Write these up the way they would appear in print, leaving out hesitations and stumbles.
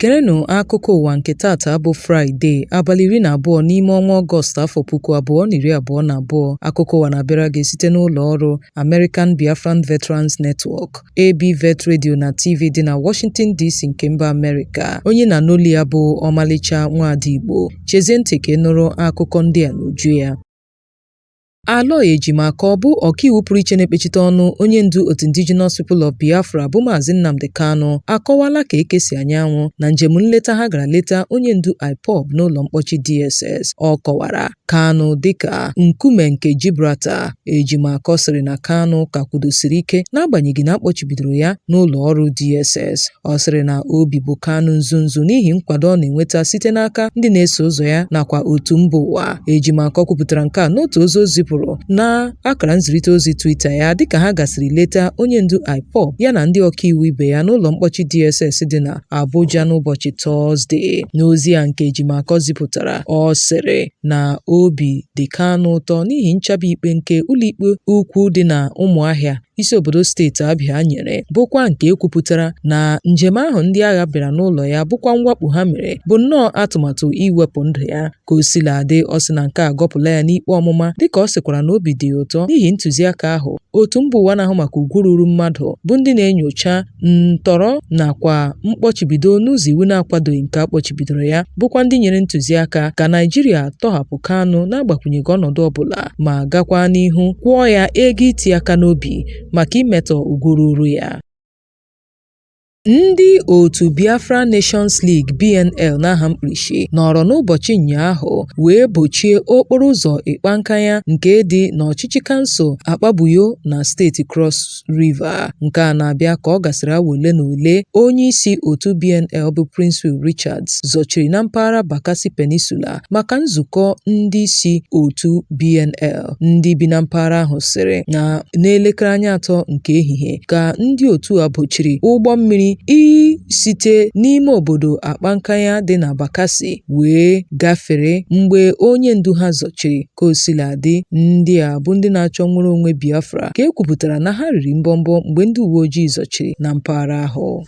Gerenụ akụkọ ụwa nke tata bụ Fraịde abalị 12 n'ime ọnwa Ọgọst afọ 2022. Akụkọ ụwa na-abịara gị site n'ụlọ ọrụ American Biafran Veterans Network ABVet Radio na TV dị na Washington DC nke mba Amerịka. Onye na-anọli ya bụ Omalicha Nwada Igbo. Chezie ntị ka ị nụrụ akụkọ ndị a n'uju ya. Alo ejima ka ọ bụ ọkaiwu pụrụ iche na-ekpechite ọnụ onye ndu otu Indigenous People of Biafra bụ Maazị Nnamdi Kanu akọwala ka ekesi anyanwụ na njem nleta ha gara leta onye ndu IPOB n'ụlọ mkpọchi DSS. Ọ kọwara Kanu dịka nkume nke Gibraltar. Ejima ka ọ sịrị na Kanu ka kwudosiri ike n'agbanyeghị na akpọchibidoro ya n'ụlọ ọrụ DSS. Ọ sịrị na obi bụ Kanu nzunzu n'ihi nkwado ọ na-enweta site n'aka ndị na-eso ụzọ ya nakwa otu mba ụwa. Ejima ka ọ kwupụtara nke a n'otu ozi zipụrụ na akara nzirịta ozi Twitter ya dịka ha gasịrị leta onye ndu IPOB ya na ndị ọkaiwu ibe ya n'ụlọ mkpọchi DSS dị na Abuja n'ụbọchị Tọzdee. N'ozi a nke Ejimaka zipụtara, ọ sịrị na obi dị Kanu ụtọ n'ihi nchabi ikpe nke ụlọikpe ukwu dị na Ụmụahịa, isi obodo steeti Abịa nyere, bụkwa nke ekwupụtara na njem ahụ ndị agha bịara n'ụlọ ya bụkwa mwakpo ha mere bụ nnọọ atụmatụ iwepụ ndụ ya. Ka o sila dị, ọ sị na nke a gọpụla ya n'ikpe ọmụma dịka ọ sịkwara na obi dị ụtọ n'ihi ntụziaka ahụ otu mba ụwa na-ahụ maka ugwu ruru mmadụ bụ ndị na-enyocha ntọrọ nakwa mkpọchibido n'ụzọ iwu na-akwadoghị nke akpọchibidoro ya, bụkwa ndị nyere ntụziaka ka Naijiria tọhapụ Kanu n'agbakwunyeghị ọnọdụ ọbụla ma gakwa n'ihu kwụọ ya ego iti aka n'obi maka imetọ ugwu ruru ya. Ndị otu Biafra Nations League BNL n'aha mkpirisi nọrọ n'ụbọchị ụnyaahụ wee bochie okporo ụzọ ịkpankanya nke dị n'ọchịchị kansụl Akpabuyo na steeti Cross River. Nke a na-abịa ka ọ gasịrị awa ole na ole onye isi otu BNL bụ Prince Will Richards zọchiri na mpaghara Bakassi Peninsula maka nzukọ ndị isi otu BNL. Ndị bi na mpaghara ahụ sịrị na n'elekere anya 3 nke ehihie ka ndị otu a bochiri ụgbọ mmiri site n'ime obodo Akpankanya dị na Bakassi wee gafere mgbe onye ndu ha zọchiri. Ka o sila dị, ndị a bụ ndị na-achọ nnwere onwe Biafra ka ekwupụtara na ha riri mbọmbọ mgbe ndị uwe ojii zọchiri na mpaghara ahụ.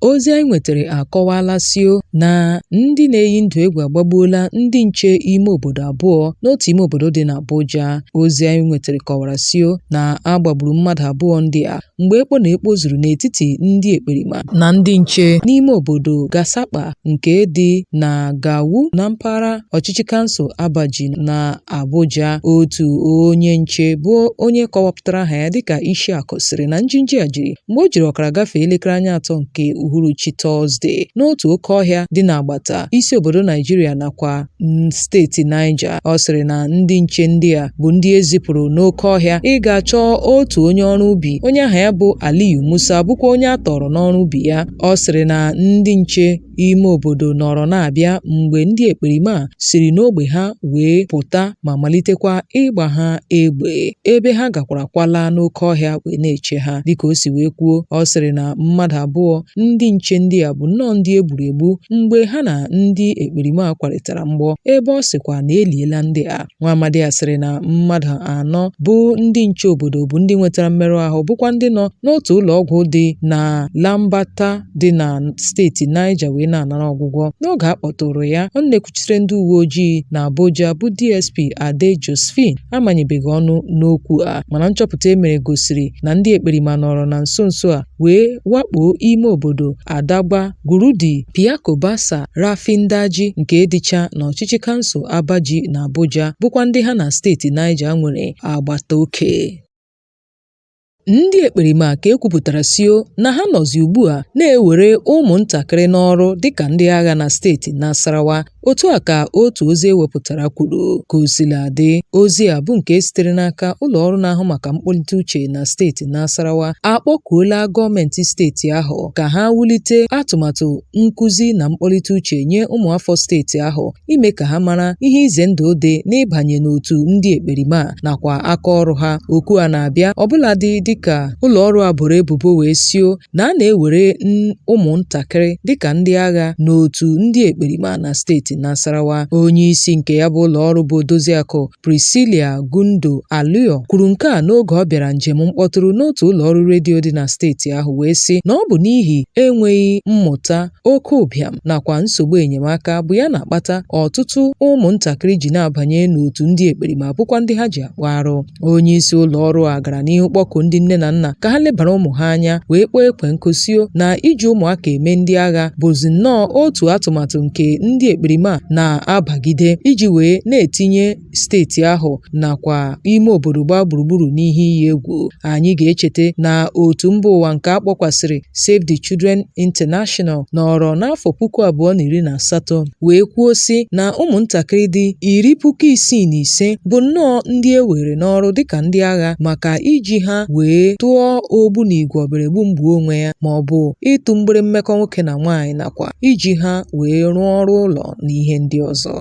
Ozi anyị nwetara akọwala sio na ndị na-eyi ndụ egwu agbagbuola ndị nche ime obodo abụọ n'otu ime obodo dị na Abuja. Ozi anyị nwetara kọwara sio na agbagburu mmadụ abụọ ndị a mgbe ekpo na ekpo zuru n'etiti ndị ekperima na ndị nche n'ime obodo Gasakpa nke dị na Gawu na mpaghara ọchịchị kansụl Abaji na Abuja. Otu onye nche bụ onye kọwapụtara aha ya dịka Isiakụ sịrị na njinji a jiri mgbe o jiri ọkara gafee elekere anya 3 nke uhuruchi Tọzdee n'otu oke ọhịa dị n'agbata isi obodo Naijiria nakwa steeti Niger. Ọ sịrị na ndị nche ndị a bụ ndị ezipụrụ n'oke ọhịa ịga chọọ otu onye ọrụ ubi, onye aha ya bụ Aliyu Musa, bụkwa onye a tọrọ n'ọrụ ubi ya. Ọ sịrị na ndị nche ime obodo nọrọ na-abịa mgbe ndị ekperima siri n'ogbe ha wee pụta ma malitekwa ịgba ha egbe, ebe ha gakwarakwala n'oke ọhịa wee na-eche ha. Dịka o si wee kwuo, ọ sịrị na mmadụ abụọ ndị nche ndị a bụ nnọọ ndị egburu egbu mgbe ha na ndị ekperima kwarịtara mgbọ, ebe ọ sịkwa na eliela ndị a. Nwa amadi a sịrị na mmadụ 4 bụ ndị nche obodo bụ ndị nwetara mmerụ ahụ, bụkwa ndị nọ n'otu ụlọ ọgwụ dị na Lambata dị na steeti Niger wee na-anara ọgwụgwọ. N'oge a kpọtụrụ ya, ọ na-ekwuchite ndị uwe ojii na Abuja bụ DSP Ade Josephine amanyebeghị ọnụ n'okwu a, mana nchọpụta emere gosiri na ndị ekperima nọrọ na nso nso a wee wakpo ime obodo Adagba, Gurudi, Piako Basa, Rafindaji nke dịcha n'ọchịchị kansụl Abaji na Abuja, bụkwa ndị ha na steeti Niger nwere agbata oke. Ndị ekperima ka ekwupụtara sio na ha nọzi ugbu a na-ewere ụmụntakịrị n'ọrụ dịka ndị agha na steeti Nasarawa. Otu a ka otu ozi ewepụtara kwuru. Ka o sila dị, ozi a bụ nke sitere n'aka ụlọ ọrụ na-ahụ maka mkpọlite uche na steeti Nasarawa akpọkuola gọọmenti steeti ahụ ka ha wulite atụmatụ nkụzi na mkpọlite uche nye ụmụafọ steeti ahụ, ime ka ha mara ihe ize ndụ dị n'ịbanye n'otu ndị ekperima nakwa aka ọrụ ha. Okwu a na-abịa ọbụladị dịka ụlọọrụ a boro ebubo wee sio na a na-ewere ụmụntakịrị dịka ndị agha n'otu ndị ekperima na steeti Nasarawa. Onye isi nke ya bụ ụlọọrụ bụ Odoziakụ Priscilla Gundo Alio kwuru nke a n'oge ọ bịara njem mkpọtụrụ n'otu ụlọọrụ redio dị na steeti ahụ wee sị na ọ bụ n'ihi enweghị mmụta, oke ụbịam nakwa nsogbu enyemaka bụ ya na-akpata ọtụtụ ụmụntakịrị ji na-abanye n'otu ndị ekperima bụkwa ndị ha ji akpọ arụ. Onye isi ụlọọrụ a gara n'ihu kpọkụ ndị nne na nna ka ha lebara ụmụ ha anya wee kpọọ ekwe nkụsio na iji ụmụaka eme ndị agha bụzi nnọọ otu atụmatụ nke ndị ekperima na-abagide iji wee na-etinye steeti ahụ nakwa ime obodo gbaa gburugburu n'ihe iyi egwu. Anyị ga-echeta na otu mba ụwa nke akpọkwasịrị Save the Children International nọrọ n'afọ 2018 wee kwuo sị na ụmụntakịrị dị 65,000 bụ nnọọ ndị e were n'ọrụ dịka ndị agha maka iji ha wee tụọ ogbu n'igwe ọbịrịgbu mgbuo onwe ya ma ọ bụ ịtụ mgbere mmekọ nwoke na nwaanyị nakwa iji ha wee rụọ ọrụ ụlọ na ihe ndị ọzọ.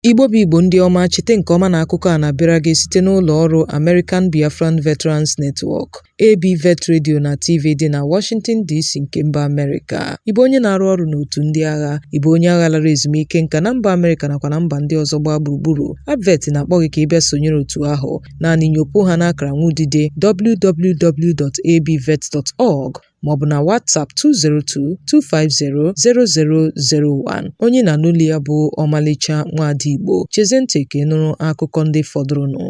Igbo bụ Igbo ndị ọma, chete nke ọma na akụkọ a na-abịara gị site n'ụlọ ọrụ American Biafran Veterans Network ABVet Radio na TV dị na Washington DC nke mba Amerịka. Ịbụ onye na-arụ ọrụ n'otu ndị agha, ịbụ onye agha lara ezumike nka na mba Amerịka nakwa na mba ndị ọzọ gbaa gburugburu, ABVet na-akpọ gị ka ị bịa sonyere otu ahụ. Naanị nyopụ ha n'akara nwudide www.abvet.org maọbụ na WhatsApp 202-250-0001. Onye na-anụli ya bụ Omalicha Nwada Igbo. Chezie ntị ka ị nụrụ akụkọ ndị fọdụrụnụ.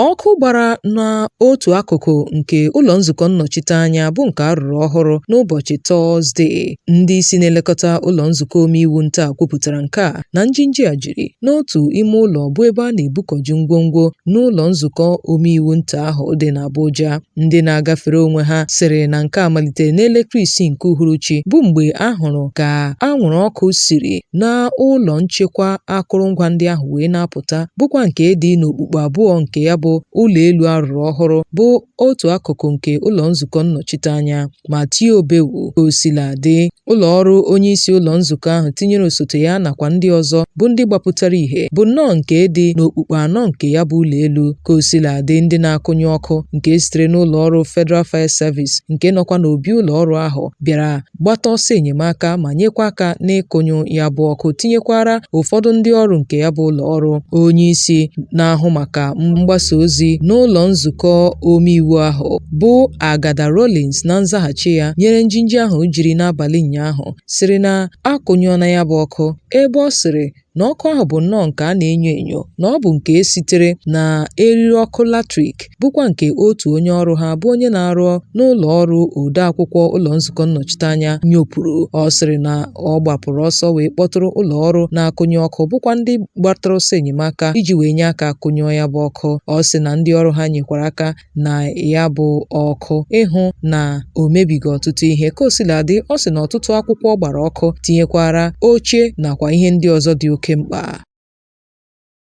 Ọkụ gbara n'otu akụkụ nke ụlọ nzukọ nnọchiteanya bụ nke a rụrụ ọhụrụ n'ụbọchị Tọzdee. Ndị isi na-elekọta ụlọ nzukọ omeiwu nta kwupụtara nke a na njinji a jiri n'otu ime ụlọ bụ ebe a na-ebukọju ngwongwo n'ụlọ nzukọ omeiwu nta ahụ dị n'Abuja. Ndị na-agafere onwe ha sịrị na nke a malitere n'elekere 6 nke uhuruchi bụ mgbe a hụrụ ka anwụrụ ọkụ siri na ụlọ nchekwa akụrụngwa ndị ahụ wee na-apụta, bụkwa nke dị n'okpukpu abụọ nke ya bụ ụlọ elu arụrụ ọhụrụ bụ otu akụkụ nke ụlọ nzukọ nnọchiteanya. Ma tie obewu osiladị, ụlọ ọrụ onye isi ụlọ nzukọ ahụ tinyere osote ya nakwa ndị ọzọ bụ ndị gbapụtara ihe bụ nnọọ nke dị n'okpukpu anọ nke ya bụ ụlọ elu. Ka osiladị, ndị na-akụnye ọkụ nke sitere n'ụlọ ọrụ Federal Fire Service nke nọkwa n'obi ụlọ ọrụ ahụ bịara gbata ọsọ enyemaka ma nyekwa aka n'ịkụnyụ ya bụ ọkụ, tinyekwara ụfọdụ ndị ọrụ nke ya bụ ụlọ ọrụ. Onye isi na-ahụ maka mgbasa ozi n'ụlọ nzukọ omeiwu ahụ bụ Agada Rollins na nzaghachi ya nyere njinji ahụ jiri n'abalị ụnyaahụ sịrị na akụnyụọna ya bụ ọkụ, ebe ọ sịrị na ọkụ ahụ bụ nnọọ nke a na-enyo enyo na ọ bụ nke sitere na eriri ọkụ latrik, bụkwa nke otu onye ọrụ ha bụ onye na-arụ n'ụlọ ọrụ ode akwụkwọ ụlọ nzukọ nnọchiteanya nyopụrụ. Ọ sịrị na ọ gbapụrụ ọsọ wee kpọtụrụ ụlọ ọrụ na-akụnye ọkụ bụkwa ndị gbatara ọsọ enyemaka iji wee nye aka kụnyụọ ya bụ ọkụ. Ọ sị na ndị ọrụ ha nyekwara aka na ya bụ ọkụ ịhụ na o mebighị ọtụtụ ihe. Ka osiladị, ọ sị na ọtụtụ akwụkwọ gbara ọkụ, tinyekwara oche nakwa ihe ndị ọzọ dị oke mkpa.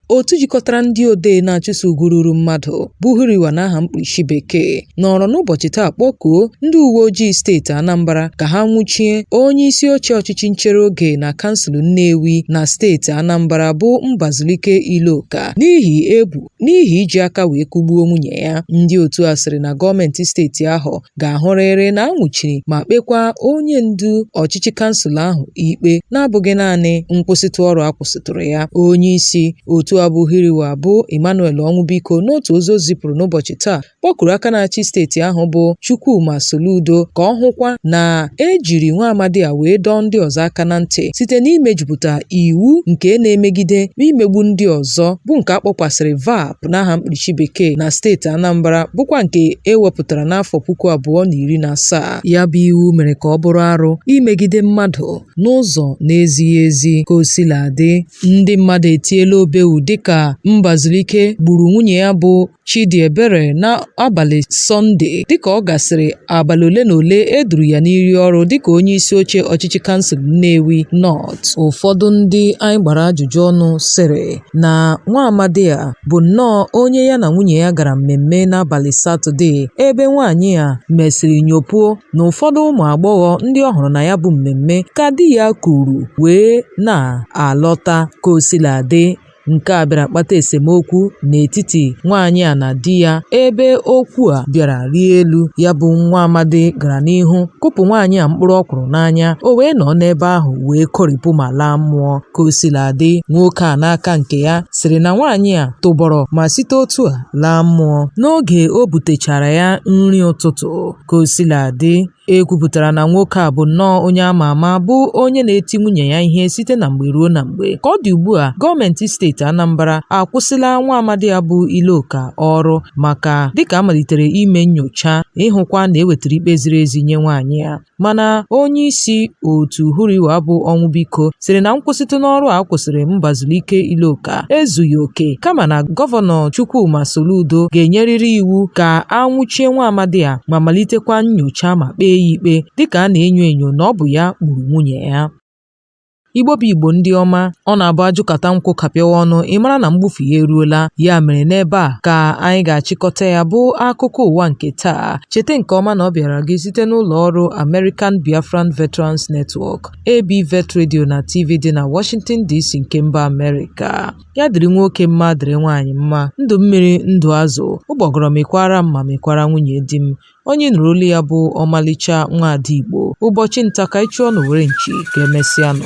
Otu jikọtara ndị odee na-achụso ugwu ruru mmadụ bụ Hiriwa n'aha mkpuchi bekee nọrọ n'ụbọchị taa kpọkuo ndị uwe ojii steeti Anambra ka ha nwụchie onye isi oche ọchịchị nchere oge na kansụl Nnewi na steeti Anambra bụ Mbazulike Iloka n'ihi iji aka wee kụgbuo nwunye ya. Ndị otu a sịrị na gọọmenti steeti ahụ ga-ahụrịrị na anwụchiri ma kpekwa onye ndu ọchịchị kansụl ahụ ikpe na-abụghị naanị nkwụsịtụ ọrụ akwụsịtụrụ ya. Onye isi otu abụ Hiriwa bụ Emmanuel Onwubiko n'otu ozi o zipụrụ n'ụbọchị taa kpọkuru aka na-achị steeti ahụ bụ Chukwuma Soludo ka ọ hụkwa na ejiri nwa amadi a wee dọọ ndị ọzọ aka na ntị site n'imejupụta iwu nke na-emegide imegbu ndị ọzọ bụ nke akpọkwasịrị VAP n'aha mkpuchi bekee na steeti Anambra, bụkwa nke ewepụtara n'afọ 2017. Ya bụ iwu mere ka ọ bụrụ arụ imegide mmadụ n'ụzọ na-ezighị ezi. Ka osiladị, ndị mmadụ etiela obewu dịka Mbazulike gburu nwunye ya bụ Chidiebere n'abalị Sọnde dịka ọ gasịrị abalị ole na ole eduru ya n'iri ọrụ dịka onye isi oche ọchịchị kansụl Nnewi North. Ụfọdụ ndị anyị gbara ajụjụ ọnụ sịrị na nwa amadi a bụ nnọọ onye ya na nwunye ya gara mmemme n'abalị Satọde, ebe nwaanyị a mesịrị nyopuo na ụfọdụ ụmụ agbọghọ ndị ọ hụrụ na ya bụ mmemme ka di ya kuru wee na-alọta. Ka osiladị, Nke a bịara kpata esemokwu n'etiti nwaanyị a na di ya, ebe okwu a bịara rie elu. Ya bụ nwa amadi gara n'ihu kụpụ nwaanyị a mkpụrụ ọkwụrụ n'anya, o wee nọ n'ebe ahụ wee kọrịpụ ma laa mmụọ. Ka o siladị, nwoke a n'aka nke ya sịrị na nwaanyị a tụbọrọ ma site otu a laa mmụọ n'oge o butechara ya nri ụtụtụ. Ka o siladị, ekwupụtara na nwoke a bụ nnọọ onye ama ama, bụ onye na-eti nwunye ya ihe site na mgbe ruo na mgbe. Ka ọ dị ugbu a, gọọmenti steeti Anambra akwụsịla nwa amadi ya bụ Iloka ọrụ maka dịka amalitere ime nnyocha ịhụkwa na ewetara ikpe ziri ezi nye nwaanyị ya. Mana onye isi otu Huriwa bụ ọnwụ biko sịrị na nkwụsịtụ n'ọrụ a kwụsịrị Mbazulike Iloka ezughị oke, kama na gọvanọ Chukwuma Soludo ga-enyerịrị iwu ka a nwụchie nwa amadi ya ma malitekwa nnyocha ma kpee ya ikpe dịka a na-enyo enyo na ọ bụ ya gburu nwunye ya. Igbo bụ Igbo ndị ọma, ọ na-abụ ajụkata nkwụ kapịawa ọnụ, ị mara na mgbufu ya eruola. Ya mere n'ebe a ka anyị ga-achịkọta ya bụ akụkọ ụwa nke taa. Cheta nke ọma na ọ bịara gị site n'ụlọ ọrụ American Biafran Veterans Network, ABVet Radio na TV dị na Washington DC nke mba Amerịka. Ya dịrị nwoke mma, dịrị nwaanyị mma, ndụ mmiri ndụ azụ, ụgbọgọrọ mekwara mma mekwara nwunye di m. Onye nụrụ olu ya bụ Omalicha Nwada Igbo. Ụbọchị nta ka ịchụọ na were nchi ga-emesịa nụ.